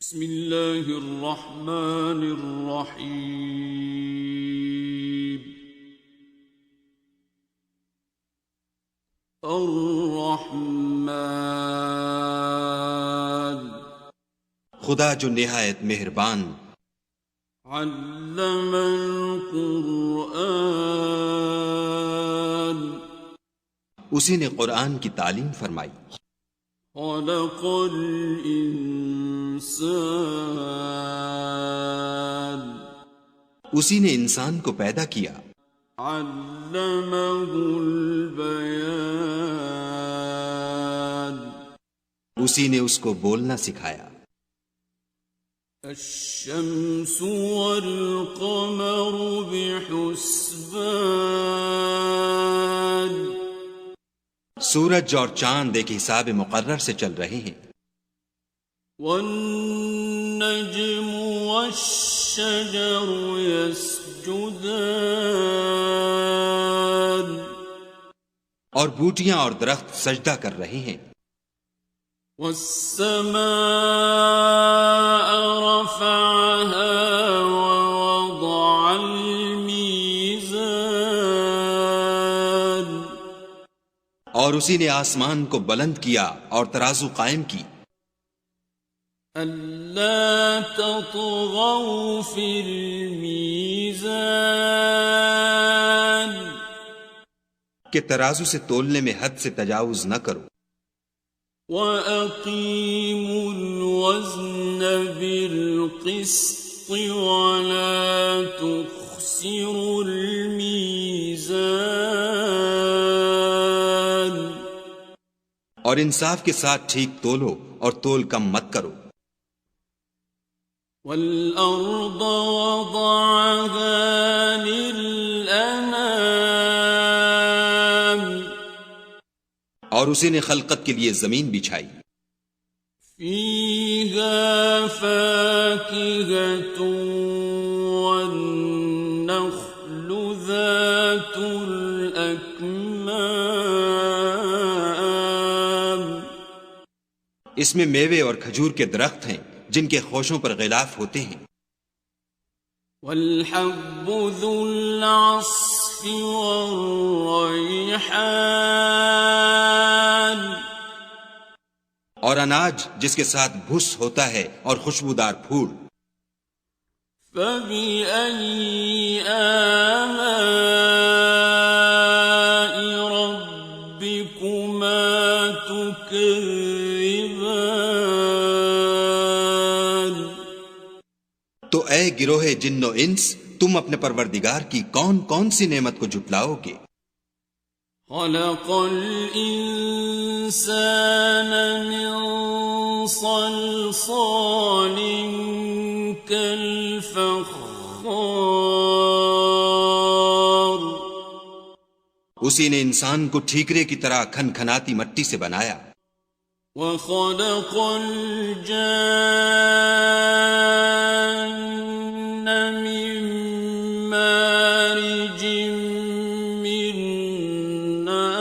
بسم اللہ الرحمن الرحیم الرحمن خدا جو نہایت مہربان علم القرآن اسی نے قرآن کی تعلیم فرمائی. خلق الانسان اسی نے انسان کو پیدا کیا. علمہ البیان اسی نے اس کو بولنا سکھایا. الشمس والقمر بحسبان سورج اور چاند ایک حساب مقرر سے چل رہے ہیں. والنجم والشجر يسجدان اور بوٹیاں اور درخت سجدہ کر رہے ہیں. والسماء رفعها ووضع الميزان اور اسی نے آسمان کو بلند کیا اور ترازو قائم کی. أَلَّا تَطْغَوْا فِي الْمِيزَانِ کہ ترازو سے تولنے میں حد سے تجاوز نہ کرو. وَأَقِيمُوا الْوَزْنَ بِالْقِسْطِ وَلَا تُخْسِرُوا الْمِيزَانَ اور انصاف کے ساتھ ٹھیک تولو اور تول کم مت کرو. وَالْأَرْضَ وَضَعَهَا لِلْأَنَامِ اور اسی نے خلقت کے لیے زمین بچھائی. فِيهَا فَاكِهَةٌ وَالنَّخْلُ ذَاتُ الْأَكْمَامِ اس میں میوے اور کھجور کے درخت ہیں جن کے خوشوں پر غلاف ہوتے ہیں. وَالْحَبُّ ذُو الْعَصْفِ وَالرَّيْحَانِ اور اناج جس کے ساتھ بھس ہوتا ہے اور خوشبودار پھول. فَبِأَيِّ آلَاءِ رَبِّكُمَا تُكَذِّبَانِ تو اے گروہ جن و انس، تم اپنے پروردگار کی کون کون سی نعمت کو جھٹلاؤ گے؟ خلق الانسان من صلصال كالفخار اسی نے انسان کو ٹھیکرے کی طرح کھن کھناتی مٹی سے بنایا. وخلق الجان من مارج من نار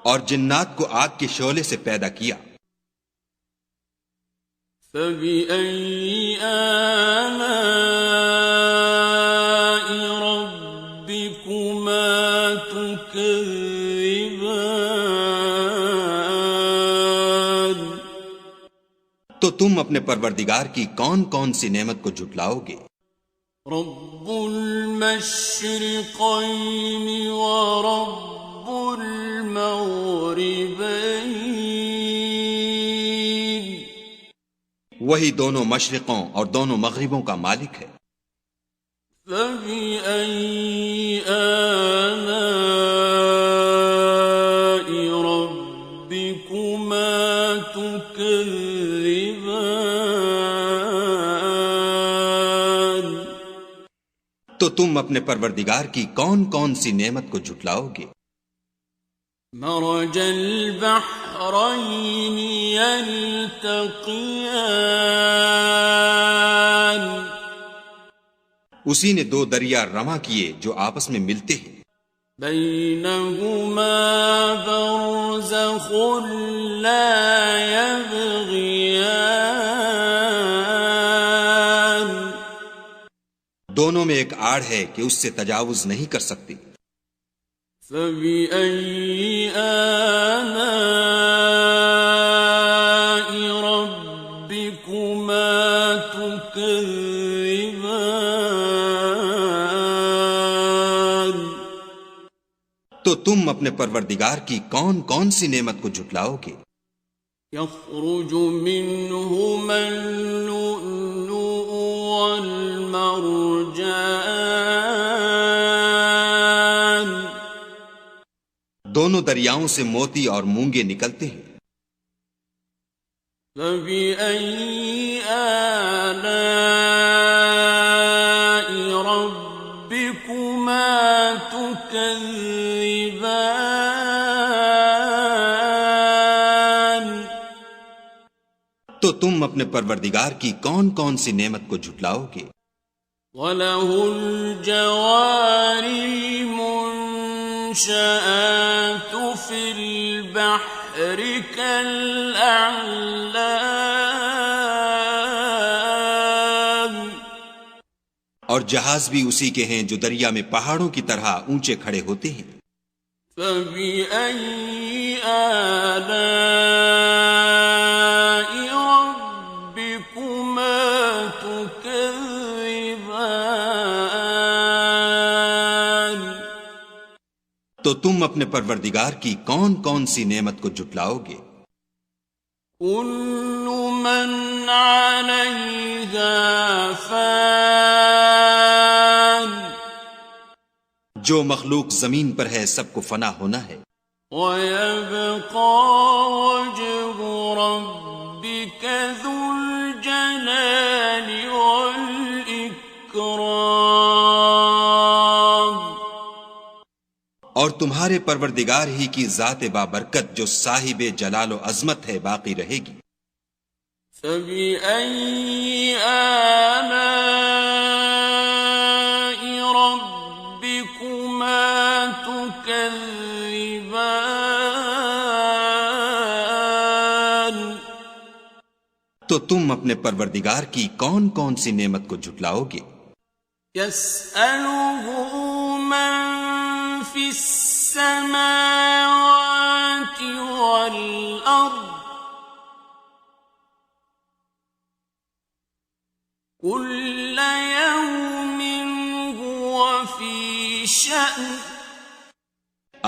اور جنات کو آگ کے شعلے سے پیدا کیا. فبأي آلاء ربكما تكذبان تو تم اپنے پروردگار کی کون کون سی نعمت کو جھٹلاؤ گے؟ رب المشرقين ورب المغربين وہی دونوں مشرقوں اور دونوں مغربوں کا مالک ہے. فبأي آلاء ربكما تكذبان تو تم اپنے پروردگار کی کون کون سی نعمت کو جھٹلاؤ گے؟ مرج البحرين يلتقيان اسی نے دو دریا رواں کیے جو آپس میں ملتے ہیں. بينهما برزخ لا يبغيان دونوں میں ایک آڑ ہے کہ اس سے تجاوز نہیں کر سکتی. فبأي آلاء ربكما تكذبان تو تم اپنے پروردگار کی کون کون سی نعمت کو جھٹلاؤ گے؟ يخرج منهما اللؤلؤ والمرجان دونوں دریاؤں سے موتی اور مونگے نکلتے ہیں. فبأي آلاء ربكما تكذبان تو تم اپنے پروردگار کی کون کون سی نعمت کو جھٹلاؤ گے؟ وَلَهُ الْجَوَارِ الْمُنشَآتُ فِي الْبَحْرِ كَالْأَعْلَامِ اور جہاز بھی اسی کے ہیں جو دریا میں پہاڑوں کی طرح اونچے کھڑے ہوتے ہیں. فَبِأَيِّ آلَاءِ رَبِّكُمَا تُكَذِّبَانِ تو تم اپنے پروردگار کی کون کون سی نعمت کو جھٹلاؤ گے؟ كُلُّ مَنْ عَلَيْهَا فَانٍ جو مخلوق زمین پر ہے سب کو فنا ہونا ہے. وَيَبْقَى وَجْهُ رَبِّكَ ذُو الْجَلَالِ وَالْإِكْرَامِ اور تمہارے پروردگار ہی کی ذات بابرکت جو صاحب جلال و عظمت ہے باقی رہے گی. فَبِأَيِّ آلَاءِ رَبِّكُمَا تُكَذِّبَانِ تو تم اپنے پروردگار کی کون کون سی نعمت کو جھٹلاؤ گے؟ يَسْأَلُهُ مَن فِي السَّمَاوَاتِ وَالْأَرْضِ كُلَّ يَوْمٍ هُوَ فِي شَأْنٍ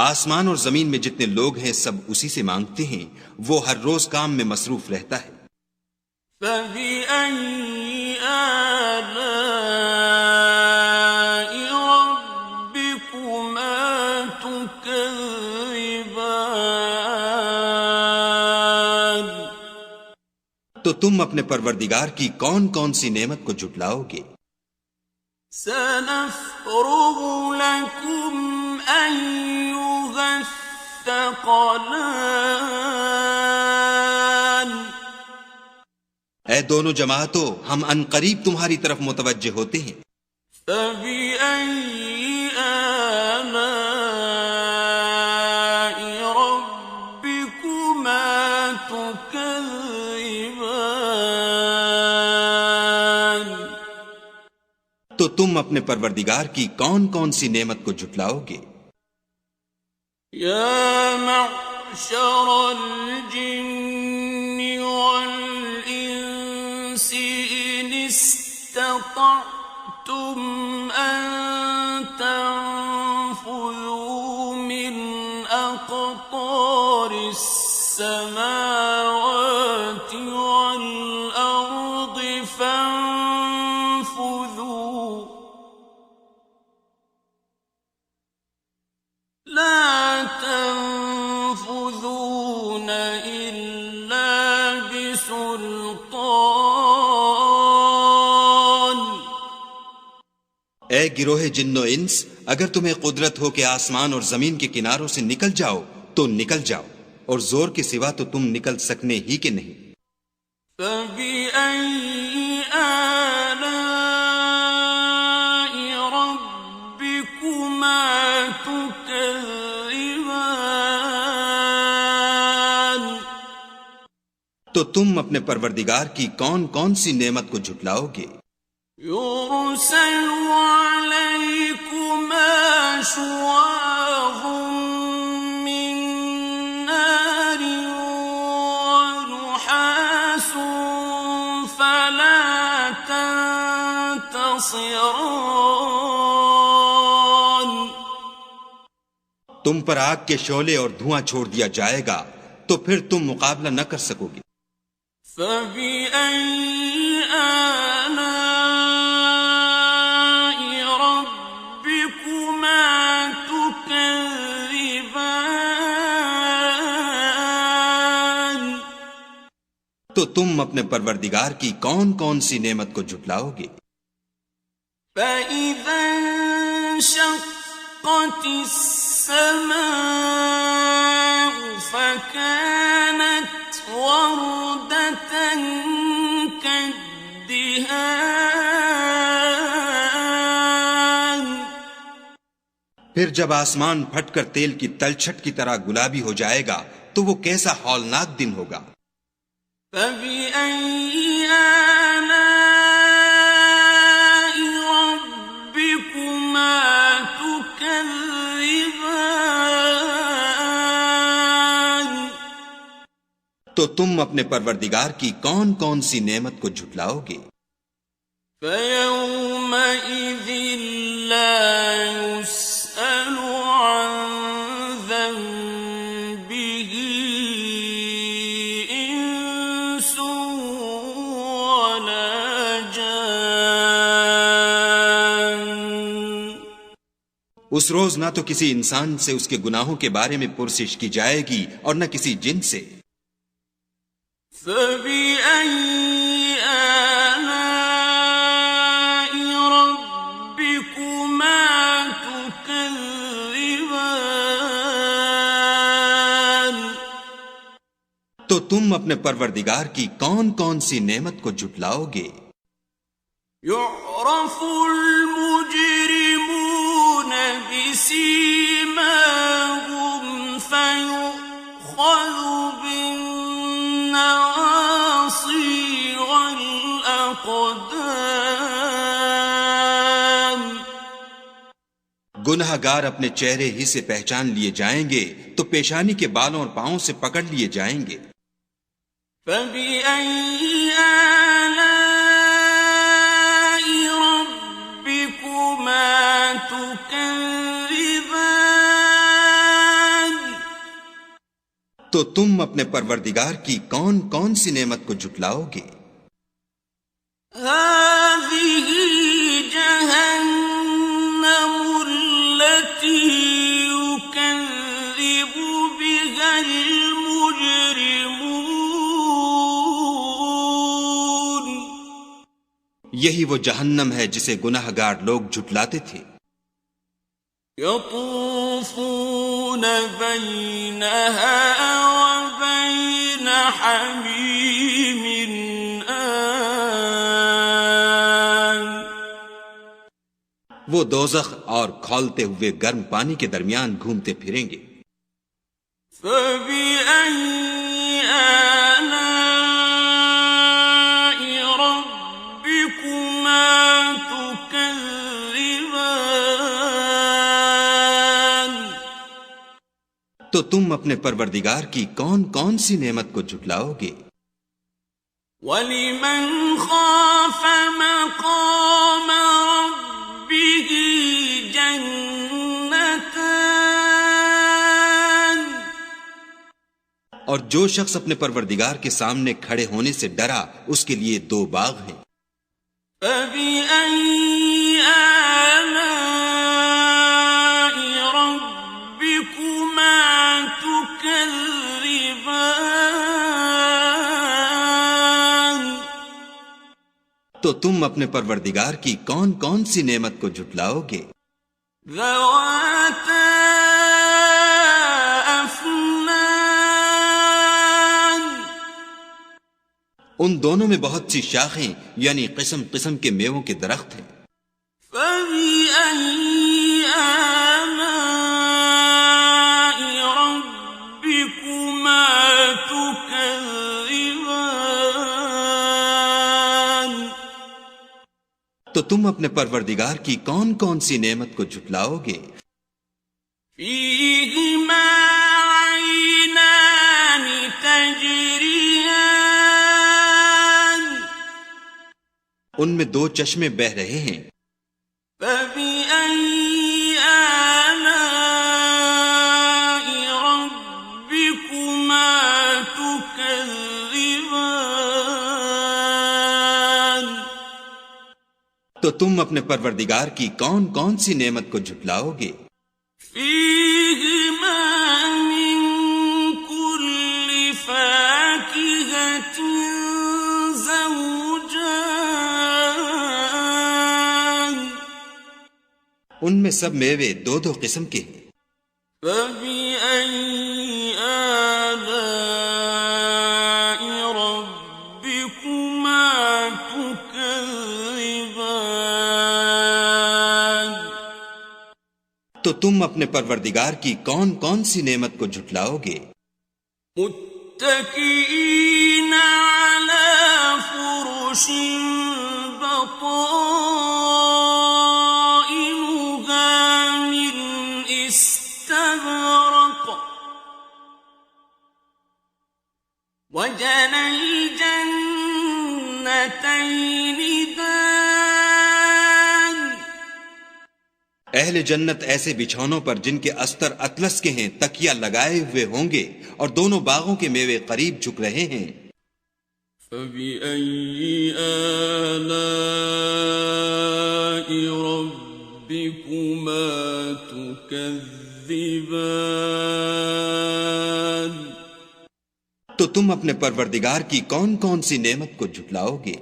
آسمان اور زمین میں جتنے لوگ ہیں سب اسی سے مانگتے ہیں، وہ ہر روز کام میں مصروف رہتا ہے. فَبِأَيِّ آلَاءِ رَبِّكُمَا تُكَذِّبَانِ تو تم اپنے پروردگار کی کون کون سی نعمت کو جھٹلاؤ گے؟ سَنَفْرُغُ لَكُمْ أَيُّهَ الثَّقَلَانِ اے دونوں جماعتوں، ہم ان قریب تمہاری طرف متوجہ ہوتے ہیں. فَبِأَيِّ آلَاءِ رَبِّكُمَا تُكَذِّبَانِ تو تم اپنے پروردگار کی کون کون سی نعمت کو جھٹلاؤ گے؟ يَا مَعْشَرَ الْجِنِّ وَالْإِنسِ إِنِ اسْتَطَعْتُمْ أَن تَنفُذُوا مِنْ أَقْطَارِ السَّمَاوَاتِ وَالْأَرْضِ فَانفُذُوا لَا تَنفُذُونَ إِلَّا بِسُلْطَانٍ اے گروہ جن و انس، اگر تمہیں قدرت ہو کہ آسمان اور زمین کے کناروں سے نکل جاؤ تو نکل جاؤ، اور زور کے سوا تو تم نکل سکنے ہی کہ نہیں. فَبِأَيِّ آلَاءِ رَبِّكُمَا تُكَذِّبَانِ تو تم اپنے پروردگار کی کون کون سی نعمت کو جھٹلاؤ گے؟ يرسل عليكما شواظ من نار ونحاس فلا تنتصران. تم پر آگ کے شعلے اور دھواں چھوڑ دیا جائے گا تو پھر تم مقابلہ نہ کر سکو گے. فَبِأَيِّ آلَاءِ رَبِّكُمَا تُكَذِّبَانِ. تو تم اپنے پروردگار کی کون کون سی نعمت کو جھٹلاؤ گے؟ فَإِذَا انشَقَّتِ السَّمَاءُ فَكَانَتْ وَرْدَةً كَالدِّهَانِ. پھر جب آسمان پھٹ کر تیل کی تلچھٹ کی طرح گلابی ہو جائے گا تو وہ کیسا ہولناک دن ہوگا. فَبِأَيِّ آلَاءِ رَبِّكُمَا تُكَذِّبَانِ. تو تم اپنے پروردگار کی کون کون سی نعمت کو جھٹلاؤ گے؟ فَيَوْمَئِذٍ لَا يُسْأَلُ عَنْ ذَنبِهِ إِنسٌ وَلَا جَانٌ. اس روز نہ تو کسی انسان سے اس کے گناہوں کے بارے میں پرسش کی جائے گی اور نہ کسی جن سے. فَبِأَيِّ آلَاءِ رَبِّكُمَا تُكَذِّبَانِ. تو تم اپنے پروردگار کی کون کون سی نعمت کو جھٹلاؤ گے؟ يُعْرَفُ الْمُجْرِمُونَ بِسِيمَاهُمْ فَيُؤْخَذُ بِالنَّوَاصِي وَالْأَقْدَامِ. گناہ گار اپنے چہرے ہی سے پہچان لیے جائیں گے تو پیشانی کے بالوں اور پاؤں سے پکڑ لیے جائیں گے. فَبِأَيِّ آلَاءِ رَبِّكُمَا تُكَذِّبَانِ. تو تم اپنے پروردگار کی کون کون سی نعمت کو جھٹلاؤ گے؟ هَٰذِهِ جَهَنَّمُ الَّتِي يُكَذِّبُ بِهَا الْمُجْرِمُونَ. یہی وہ جہنم ہے جسے گناہ گار لوگ جھٹلاتے تھے. يَطُوفُونَ بَيْنَهَا وَبَيْنَ حَمِيمٍ آنٍ. وہ دوزخ اور کھولتے ہوئے گرم پانی کے درمیان گھومتے پھریں گے. فَبِأَيِّ آلَاءِ رَبِّكُمَا تُكَذِّبَانِ. تو تم اپنے پروردگار کی کون کون سی نعمت کو جھٹلاؤ گے؟ وَلِمَنْ خَافَ مَقَامَ رَبِّهِ جَنَّتَانِ. اور جو شخص اپنے پروردگار کے سامنے کھڑے ہونے سے ڈرا اس کے لیے 2 باغ ہیں. فَبِأَيِّ آلَاءِ رَبِّكُمَا تُكَذِّبَانِ. تو تم اپنے پروردگار کی کون کون سی نعمت کو جھٹلاؤ گے؟ ذَوَاتَا أَفْنَانٍ. ان دونوں میں بہت سی شاخیں یعنی قسم قسم کے میووں کے درخت ہیں. فَبِأَيِّ آلَاءِ رَبِّكُمَا تُكَذِّبَانِ. تو تم اپنے پروردگار کی کون کون سی نعمت کو جھٹلاؤ گے؟ فیہما عینان تجریان ان میں دو چشمے بہہ رہے ہیں۔ فبأي آلاء ربكما تكذبان تو تم اپنے پروردگار کی کون کون سی نعمت کو جھٹلاؤ گے؟ فيهما من كل فاكهة زوجان ان میں سب میوے دو دو قسم کے ہیں۔ فبأي آلاء ربكما تكذبان تو تم اپنے پروردگار کی کون کون سی نعمت کو جھٹلاؤ گے؟ متكئين على فرش بطائنها من استبرق وجنى الجنتين دان اہل جنت ایسے بچھونوں پر جن کے استر اطلس کے ہیں تکیہ لگائے ہوئے ہوں گے، اور دونوں باغوں کے میوے قریب جھک رہے ہیں۔ فبأي آلاء ربكما تكذبان تو تم اپنے پروردگار کی کون کون سی نعمت کو جھٹلاؤ گے؟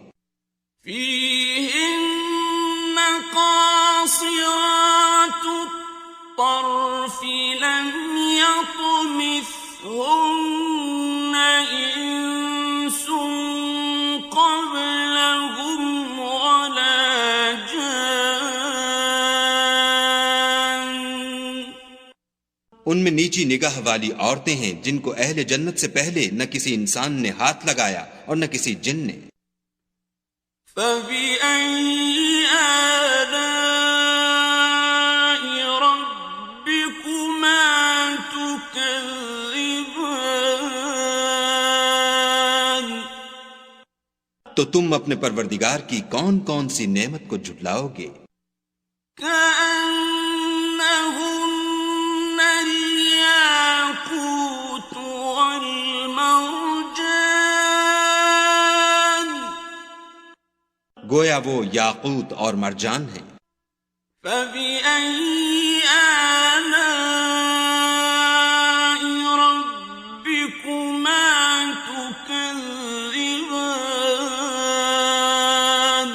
فيهن قاصرات الطرف لم يطمثهن إنس قبلهم ولا جان ان میں نیچی نگاہ والی عورتیں ہیں جن کو اہل جنت سے پہلے نہ کسی انسان نے ہاتھ لگایا اور نہ کسی جن نے۔ فبأي آلاء ربكما تكذبان تو تم اپنے پروردگار کی کون کون سی نعمت کو جھٹلاؤ گے؟ كأنهن الياقوت والمرجان گویا وہ یاقوت اور مرجان ہیں۔ فبأي آلاء ربكما تكذبان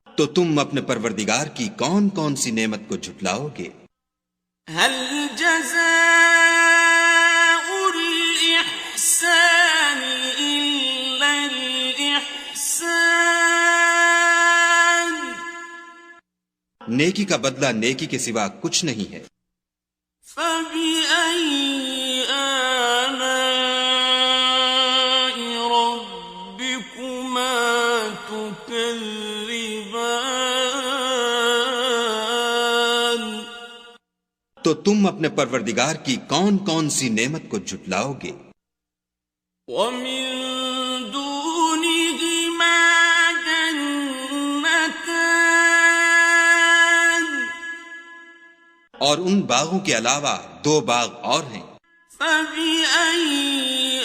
تو تم اپنے پروردگار کی کون کون سی نعمت کو جھٹلاؤ گے؟ هل جزاء الإحسان إلا الإحسان نیکی کا بدلہ نیکی کے سوا کچھ نہیں ہے۔ فبأي آلاء ربكما تكذبان تو تم اپنے پروردگار کی کون کون سی نعمت کو جھٹلاؤ گے؟ ومن دونهما جنتان اور ان باغوں کے علاوہ دو باغ اور ہیں۔ فبأي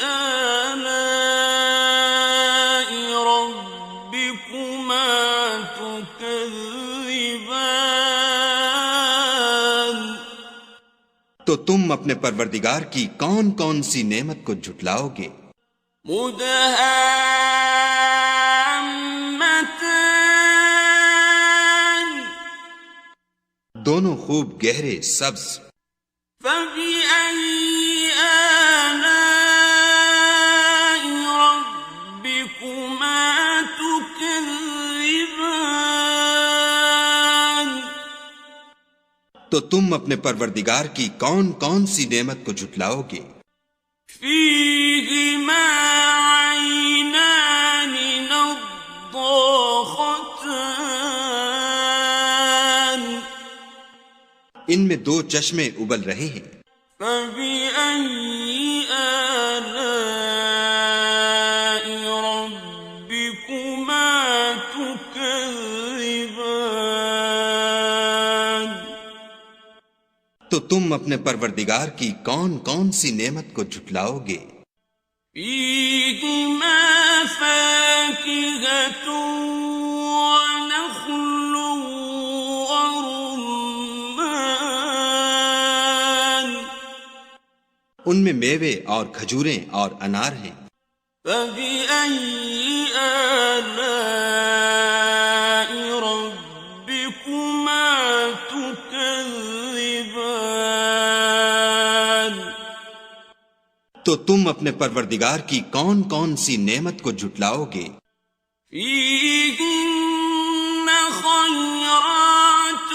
آلاء ربكما تكذبان تو تم اپنے پروردگار کی کون کون سی نعمت کو جھٹلاؤ گے؟ مدهامتان دونوں خوب گہرے سبز۔ فبأي آلاء ربكما تكذبان تو تم اپنے پروردگار کی کون کون سی نعمت کو جھٹلاؤ گے؟ فيهما عينان نضاختان ان میں 2 چشمے ابل رہے ہیں. فبأي آلاء ربكما تكذبان. تو تم اپنے پروردگار کی کون کون سی نعمت کو جھٹلاؤ گے؟ فيهما فاكهة ونخل ورمان. ان میں میوے اور کھجوریں اور انار ہیں. فبأي آلاء ربكما تكذبان. تو تم اپنے پروردگار کی کون کون سی نعمت کو جھٹلاؤ گے؟ فيهن خيرات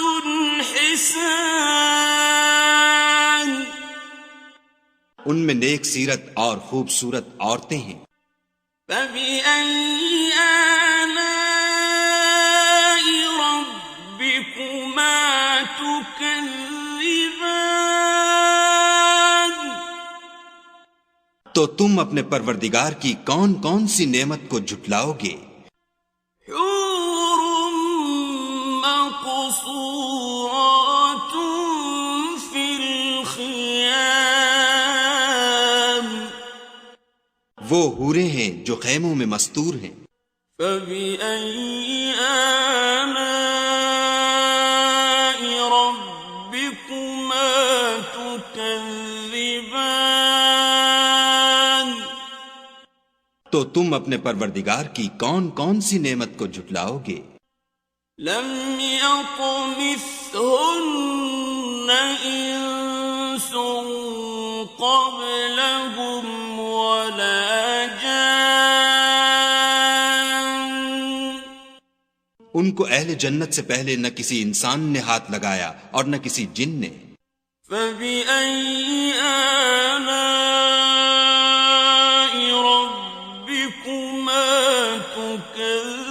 حسان. ان میں نیک سیرت اور خوبصورت عورتیں ہیں. فبأي آلاء ربكما تكذبان. تو تم اپنے پروردگار کی کون کون سی نعمت کو جھٹلاؤ گے؟ حور مقصورات في الخيام. وہ حوریں ہیں جو خیموں میں مستور ہیں. فبأي آلاء ربكما تكذبان. تو تم اپنے پروردگار کی کون کون سی نعمت کو جھٹلاؤ گے؟ لم يطمثهن إنس قبلهم ولا جان. ان کو اہل جنت سے پہلے نہ کسی انسان نے ہاتھ لگایا اور نہ کسی جن نے. فبأي آلاء ربكما تكذبان.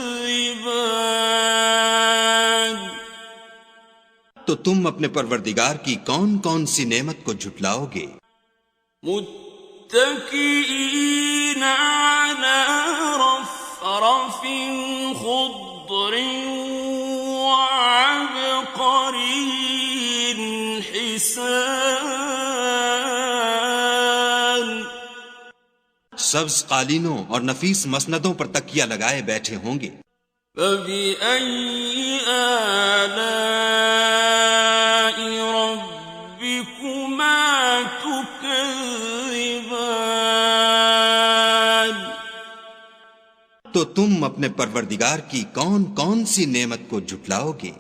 تو تم اپنے پروردگار کی کون کون سی نعمت کو جھٹلاؤ گے؟ متكئين على رفرف خضر وعبقري حسان. سبز قالینوں اور نفیس مسندوں پر تکیہ لگائے بیٹھے ہوں گے. فبأي آلاء ربكما تكذبان. تو تم اپنے پروردگار کی کون کون سی نعمت کو جھٹلاؤ گے؟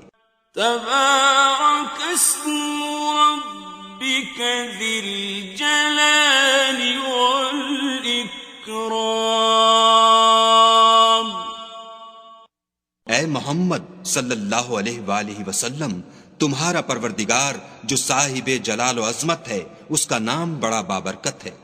تبارك اسم ربك ذي الجلال والإكرام. اے محمد صلی اللہ علیہ وآلہ وسلم، تمہارا پروردگار جو صاحب جلال و عظمت ہے، اس کا نام بڑا بابرکت ہے.